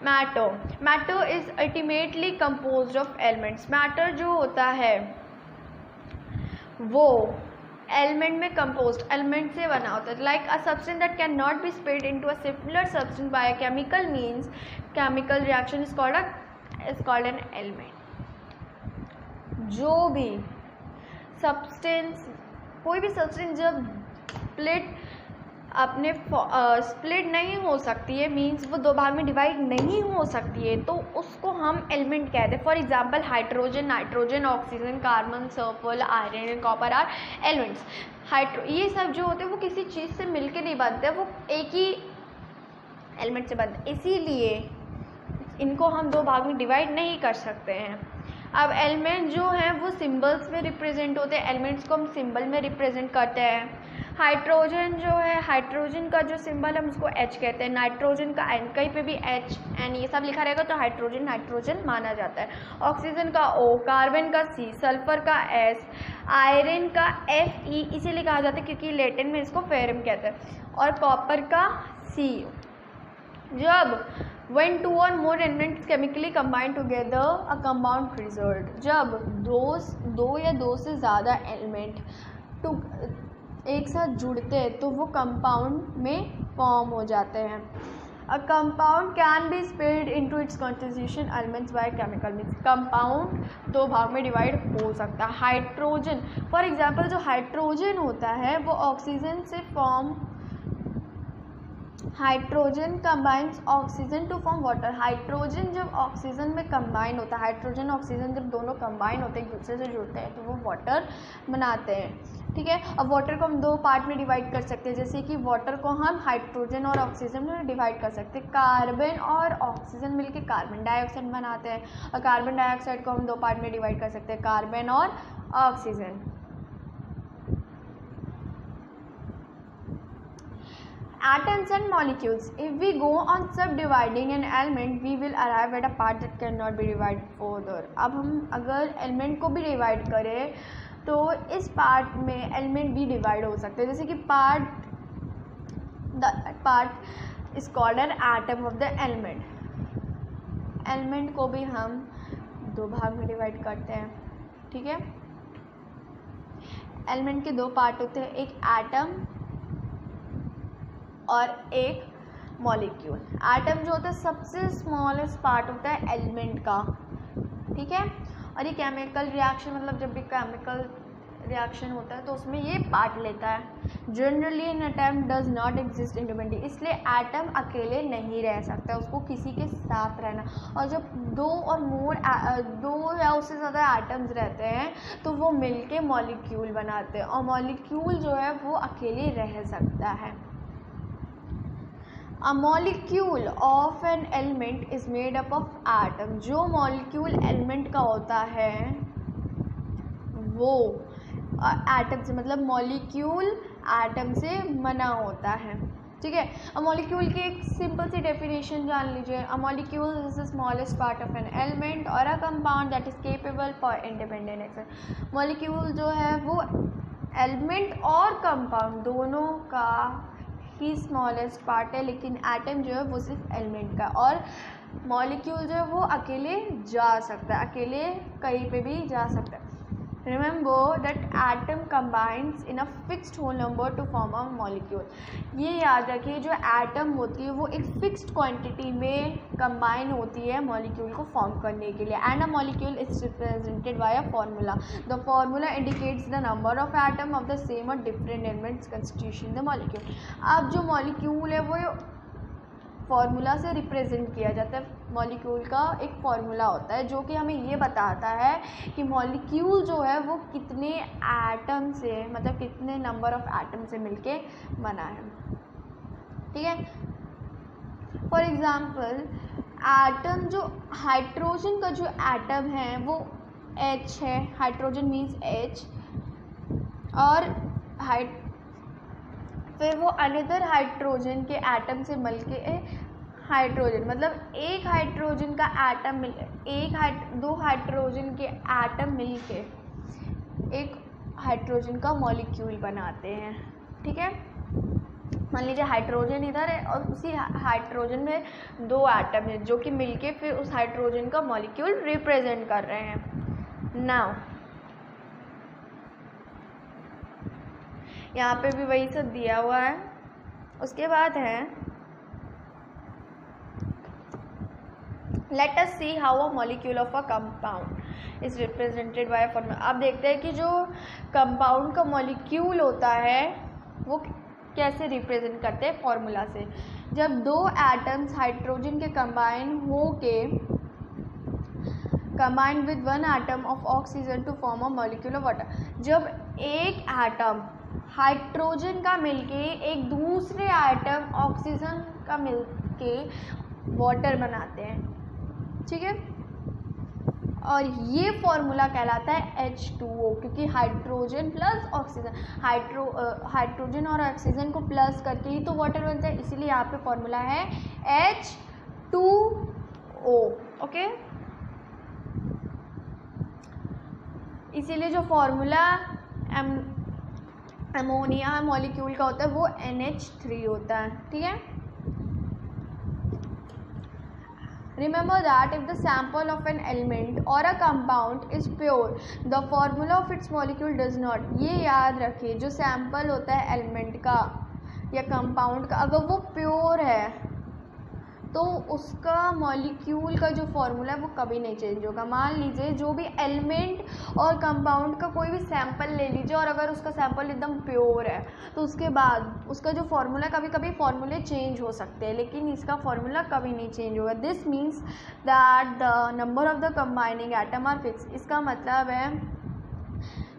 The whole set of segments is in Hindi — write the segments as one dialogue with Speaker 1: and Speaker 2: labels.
Speaker 1: Matter is ultimately composed of elements. Matter जो होता है वो एलिमेंट में कंपोज्ड एलिमेंट से बना होता है। Like a substance that can not be split into a similar substance by a chemical means chemical reaction is called an element. जो भी सब्सटेंस, कोई भी सब्सटेंस जब स्प्लिट नहीं हो सकती है, मीन्स वो दो भाग में डिवाइड नहीं हो सकती है, तो उसको हम एलिमेंट कहते हैं। For example hydrogen, nitrogen, oxygen, carbon, sulphur, iron and copper are elements. ये सब जो होते हैं वो किसी चीज़ से मिलके नहीं बनते, वो एक ही एलिमेंट से बनते, इसीलिए इनको हम दो भाग में डिवाइड नहीं कर सकते हैं। अब एलिमेंट जो हैं वो सिंबल्स में रिप्रेजेंट होते हैं, एलिमेंट्स को हम सिंबल में रिप्रेजेंट करते हैं। हाइड्रोजन जो है, हाइड्रोजन का जो सिंबल हम उसको H कहते हैं, नाइट्रोजन का N, कहीं पे भी H N ये सब लिखा रहेगा तो हाइड्रोजन नाइट्रोजन माना जाता है। ऑक्सीजन का O, कार्बन का C, सल्फर का S, आयरन का Fe इसीलिए कहा जाता है क्योंकि लैटिन में इसको फेरम कहते हैं, और कॉपर का C। जब when two or more elements chemically combine together a compound result, जब दो या दो से ज़्यादा एलिमेंट एक साथ जुड़ते हैं तो वो कंपाउंड में फॉर्म हो जाते हैं। A compound can be split into its constitution elements by chemical means. Compound दो भाग में डिवाइड हो सकता है। हाइड्रोजन फॉर एग्जांपल, जो हाइड्रोजन होता है वो ऑक्सीजन से form, hydrogen combines oxygen to form water. Hydrogen जब ऑक्सीजन में कंबाइन होता है, हाइड्रोजन ऑक्सीजन जब दोनों कंबाइन होते हैं, एक दूसरे से जुड़ते हैं तो वो वाटर बनाते हैं। ठीक है, अब वाटर को हम दो पार्ट में डिवाइड कर सकते हैं, जैसे कि वाटर को हम हाइड्रोजन और ऑक्सीजन में डिवाइड कर सकते हैं। कार्बन और ऑक्सीजन मिलके कार्बन डाइऑक्साइड बनाते हैं, और कार्बन डाइऑक्साइड को हम दो पार्ट में डिवाइड कर सकते हैं, कार्बन और oxygen. Atoms and molecules. If we go on subdividing an element, we will arrive at a part that cannot be divided further. अब हम अगर एलिमेंट को भी डिवाइड करें तो इस पार्ट में एलिमेंट भी डिवाइड हो सकते हैं, जैसे कि part is called an atom of the element. Element को भी हम दो भाग में डिवाइड करते हैं। ठीक है, एलिमेंट के दो पार्ट होते हैं, एक एटम और एक मॉलिक्यूल। एटम जो होता है सबसे स्मॉलेस्ट पार्ट होता है एलिमेंट का। ठीक है, और ये केमिकल रिएक्शन, मतलब जब भी केमिकल रिएक्शन होता है तो उसमें ये पार्ट लेता है। Generally an atom does not exist independently, इसलिए एटम अकेले नहीं रह सकता, उसको किसी के साथ रहना। और जब दो या उससे ज़्यादा एटम्स रहते हैं तो वो मिलके मॉलिक्यूल बनाते हैं, और मॉलिक्यूल जो है वो अकेले रह सकता है। A molecule of an element is made up of atom. जो मॉलिक्यूल एलिमेंट का होता है वो एटम से, मतलब मॉलिक्यूल एटम से बना होता है। ठीक है, अ मॉलिक्यूल की एक सिंपल सी डेफिनेशन जान लीजिए। A molecule is the smallest part of an element or a compound that is capable for independent action. Molecule जो है वो एलिमेंट और कंपाउंड दोनों का ही स्मॉलेस्ट पार्ट है, लेकिन एटम जो है वो सिर्फ एलिमेंट का, और मॉलिक्यूल जो है वो अकेले जा सकता है, अकेले कहीं पे भी जा सकता है। Remember that atom combines in a fixed whole number to form a molecule. ये याद रखिए, जो एटम होती है वो एक फिक्स्ड क्वांटिटी में कंबाइन होती है मॉलिक्यूल को फॉर्म करने के लिए। And a molecule is represented by a formula. The formula indicates the number of atom of the same or different elements constitution the molecule. अब जो मॉलिक्यूल है वो फार्मूला से रिप्रेजेंट किया जाता है। मॉलिक्यूल का एक फार्मूला होता है जो कि हमें ये बताता है कि मॉलिक्यूल जो है वो कितने एटम से, मतलब कितने नंबर ऑफ एटम से मिलके बना है। ठीक है, फॉर एग्जांपल एटम, जो हाइड्रोजन का जो एटम है वो H है, हाइड्रोजन मीन्स H, और फिर वो अनदर हाइड्रोजन के एटम से मिलके हाइड्रोजन, मतलब एक हाइड्रोजन का एटम दो हाइड्रोजन के एटम मिलके एक हाइड्रोजन का मॉलिक्यूल बनाते हैं। ठीक है, मान लीजिए हाइड्रोजन इधर है और उसी हाइड्रोजन में 2 एटम है जो कि मिलके फिर उस हाइड्रोजन का मॉलिक्यूल रिप्रेजेंट कर रहे हैं। नाउ यहाँ पे भी वही सब दिया हुआ है। उसके बाद है let us see how a molecule of a compound is represented by formula. अब देखते हैं कि जो कंपाउंड का मॉलिक्यूल होता है वो कैसे रिप्रेजेंट करते हैं फॉर्मूला से। जब 2 एटम्स हाइड्रोजन के combine with 1 atom of oxygen to form a molecule of water. जब एक एटम हाइड्रोजन का मिलके एक दूसरे एटम ऑक्सीजन का मिलके वाटर बनाते हैं, ठीक है, और ये फॉर्मूला कहलाता है H2O, क्योंकि हाइड्रोजन प्लस ऑक्सीजन, हाइड्रोजन और ऑक्सीजन को प्लस करके ही तो वाटर बनता है, इसीलिए यहाँ पे फॉर्मूला है H2O। ओके, इसीलिए जो फॉर्मूला अमोनिया मॉलिक्यूल का होता है वो NH3 होता है, ठीक है। Remember that if the sample of an element or a compound is pure, the formula of its molecule does not। ये याद रखिए, जो सैम्पल होता है एलिमेंट का या कंपाउंड का, अगर वो प्योर है तो उसका मॉलिक्यूल का जो फॉर्मूला है वो कभी नहीं चेंज होगा। मान लीजिए जो भी एलिमेंट और कंपाउंड का कोई भी सैंपल ले लीजिए और अगर उसका सैंपल एकदम प्योर है तो उसके बाद उसका जो फॉर्मूला, कभी कभी फॉर्मूले चेंज हो सकते हैं लेकिन इसका फॉर्मूला कभी नहीं चेंज होगा। This means that the number of the combining atom are fix. इसका मतलब है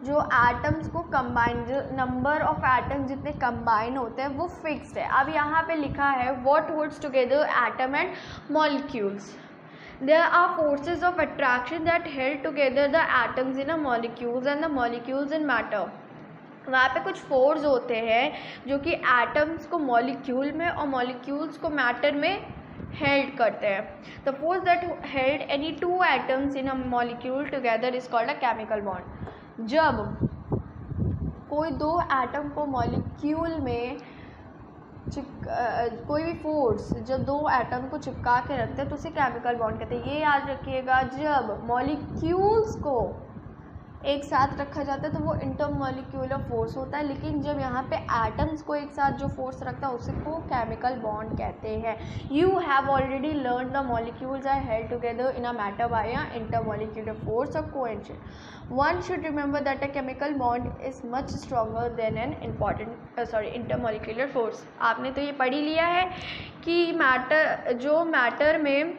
Speaker 1: जो एटम्स को कंबाइन, जो नंबर ऑफ एटम्स जितने कंबाइन होते हैं वो फिक्स्ड है। अब यहाँ पे लिखा है what holds together atom and molecules. There are forces of attraction that held together the atoms in a molecules and the molecules in matter. वहाँ पे कुछ फोर्स होते हैं जो कि एटम्स को मॉलिक्यूल में और मॉलिक्यूल्स को मैटर में हेल्ड करते हैं। The force that held any 2 atoms in a molecule together is called a chemical bond. जब कोई 2 एटम को मॉलिक्यूल में कोई भी फोर्स जब 2 एटम को चिपका के रखते हैं तो उसे केमिकल बॉन्ड कहते हैं। ये याद रखिएगा, जब मॉलिक्यूल्स को एक साथ रखा जाता है तो वो इंटरमॉलिक्यूलर फोर्स होता है, लेकिन जब यहाँ पे एटम्स को एक साथ जो फोर्स रखता है उसको केमिकल बॉन्ड कहते हैं। You have already learn the molecules are held together in a matter by a intermolecular force और coefficient. One should remember that a chemical bond is much stronger than an intermolecular force. आपने तो ये पढ़ ही लिया है कि मैटर में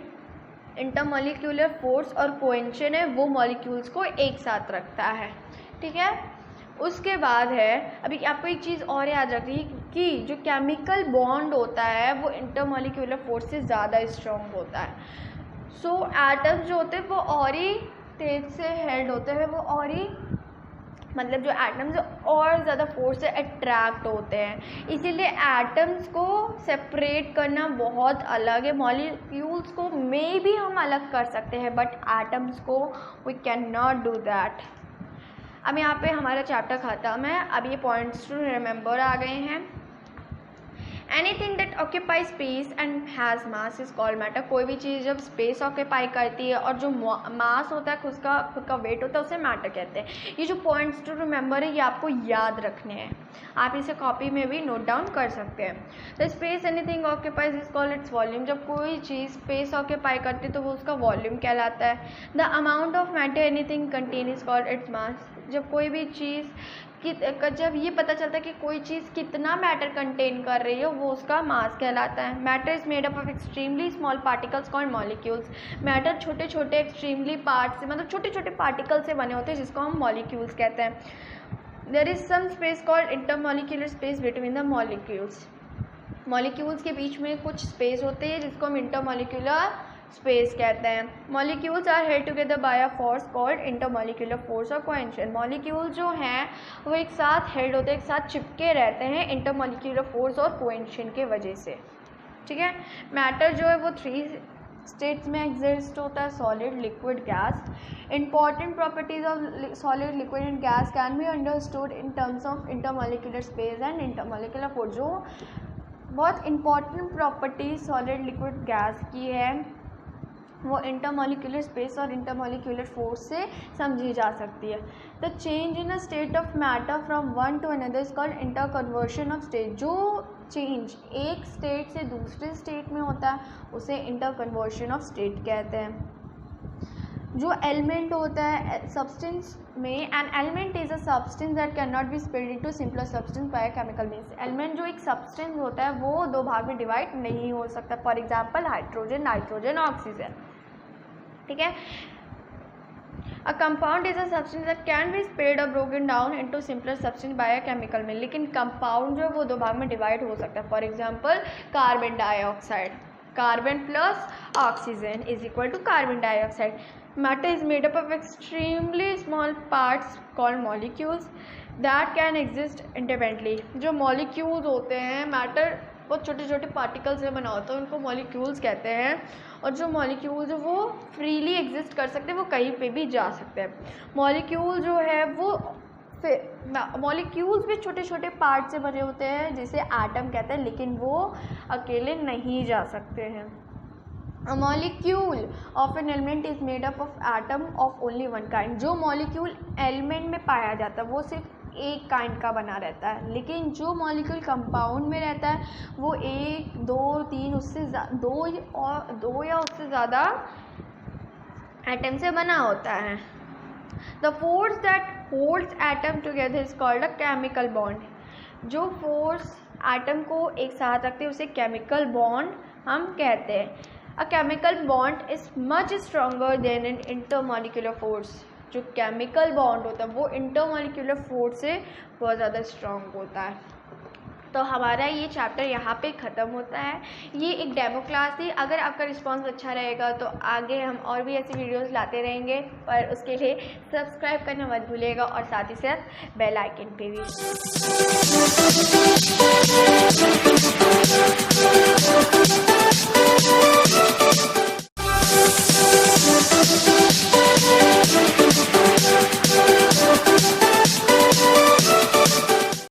Speaker 1: इंटरमॉलिक्यूलर फोर्स और कोएफिशिएंट है वो मॉलिक्यूल्स को एक साथ रखता है, ठीक है। उसके बाद है, अभी आपको एक चीज़ और याद रखनी कि जो केमिकल बॉन्ड होता है वो इंटरमॉलिक्यूलर फोर्स से ज़्यादा स्ट्रॉन्ग होता है। सो एटम्स जो होते हैं वो और ही तेज से हेल्ड होते हैं, वो और ही मतलब जो एटम्स और ज़्यादा फोर्स से अट्रैक्ट होते हैं, इसीलिए एटम्स को सेपरेट करना बहुत अलग है। मॉलिक्यूल्स को मे भी हम अलग कर सकते हैं बट एटम्स को we can not do that. अब यहाँ पे हमारा चैप्टर ख़त्म है। अब ये पॉइंट्स टू रिमेंबर आ गए हैं। Anything that occupy space and has mass is called matter. कोई भी चीज़ जब स्पेस ऑक्यूपाई करती है और जो मास होता है खुद का वेट होता है उसे मैटर कहते हैं। ये जो पॉइंट्स टू रिमेंबर है ये आपको याद रखने हैं, आप इसे कॉपी में भी नोट डाउन कर सकते हैं। The space anything occupies is called its volume. जब कोई चीज़ स्पेस ऑक्यूपाई करती है तो वो उसका वॉल्यूम कहलाता है। The amount of matter anything contain is called its mass. जब कोई भी चीज़ जब ये पता चलता है कि कोई चीज़ कितना मैटर कंटेन कर रही है वो उसका मास कहलाता है। Matter is made up of extremely small particles called molecules. Matter छोटे छोटे एक्सट्रीमली पार्ट से, मतलब छोटे छोटे पार्टिकल से बने होते हैं जिसको हम मॉलिक्यूल्स कहते हैं। There is some space called intermolecular space between the molecules. Molecules के बीच में कुछ स्पेस होते हैं जिसको हम इंटरमॉलिक्यूलर स्पेस कहते हैं। Molecules are held together by a force called intermolecular force और कोएफिशिएंट। मॉलिक्यूल जो हैं वो एक साथ हेल्ड होते हैं, एक साथ चिपके रहते हैं इंटरमॉलिक्यूलर फोर्स और कोएफिशिएंट के वजह से, ठीक है। मैटर जो है वो 3 स्टेट्स में एग्जिस्ट होता है, solid, liquid, gas. Important properties of solid, liquid and gas can be understood in terms of intermolecular space and intermolecular force. जो बहुत important property solid liquid gas की है वो इंटरमॉलिक्यूलर स्पेस और इंटरमॉलिक्यूलर फोर्स से समझी जा सकती है। The change in a state of matter from one two another is called inter conversion of state. जो चेंज एक स्टेट से दूसरे स्टेट में होता है उसे इंटर कन्वर्शन ऑफ स्टेट कहते हैं। जो एलिमेंट होता है सब्सटेंस में, an element is a substance that can not be split into simpler substance bye chemical means. Element जो एक सब्सटेंस होता है वो दो भाग में डिवाइड नहीं हो सकता। For example hydrogen, nitrogen, oxygen. ठीक है। A compound is a substance that can be split or broken down into simpler substance by a chemical mean. लेकिन कंपाउंड जो है वो दो भाग में डिवाइड हो सकता है। For example carbon dioxide, carbon plus oxygen is equal to carbon dioxide. Matter is made up of extremely small parts called molecules that can exist independently। जो molecules होते हैं, matter बहुत छोटे छोटे पार्टिकल्स से बना होता है, उनको molecules कहते हैं। और जो molecules है वो freely exist कर सकते हैं, वो कहीं पे भी जा सकते हैं। molecule जो है वो molecules भी छोटे छोटे पार्ट से बने होते हैं जिसे एटम कहते हैं, लेकिन वो अकेले नहीं जा सकते हैं। A molecule of an element is made up of atom of only one kind। जो molecule element में पाया जाता है वो सिर्फ एक kind का बना रहता है, लेकिन जो molecule compound में रहता है वो एक, दो, तीन, उससे दो या उससे ज़्यादा atom से बना होता है। The force that holds atom together is called a chemical bond। जो force atom को एक साथ रखते हैं उसे chemical bond हम कहते हैं। A chemical bond is much stronger than an intermolecular force। जो chemical bond होता है वो intermolecular force से बहुत ज़्यादा strong होता है। तो हमारा ये चैप्टर यहाँ पे ख़त्म होता है। ये एक डेमो क्लास थी। अगर आपका रिस्पांस अच्छा रहेगा तो आगे हम और भी ऐसी वीडियोस लाते रहेंगे, पर उसके लिए सब्सक्राइब करना मत भूलिएगा और साथ ही साथ बेल आइकन पे भी।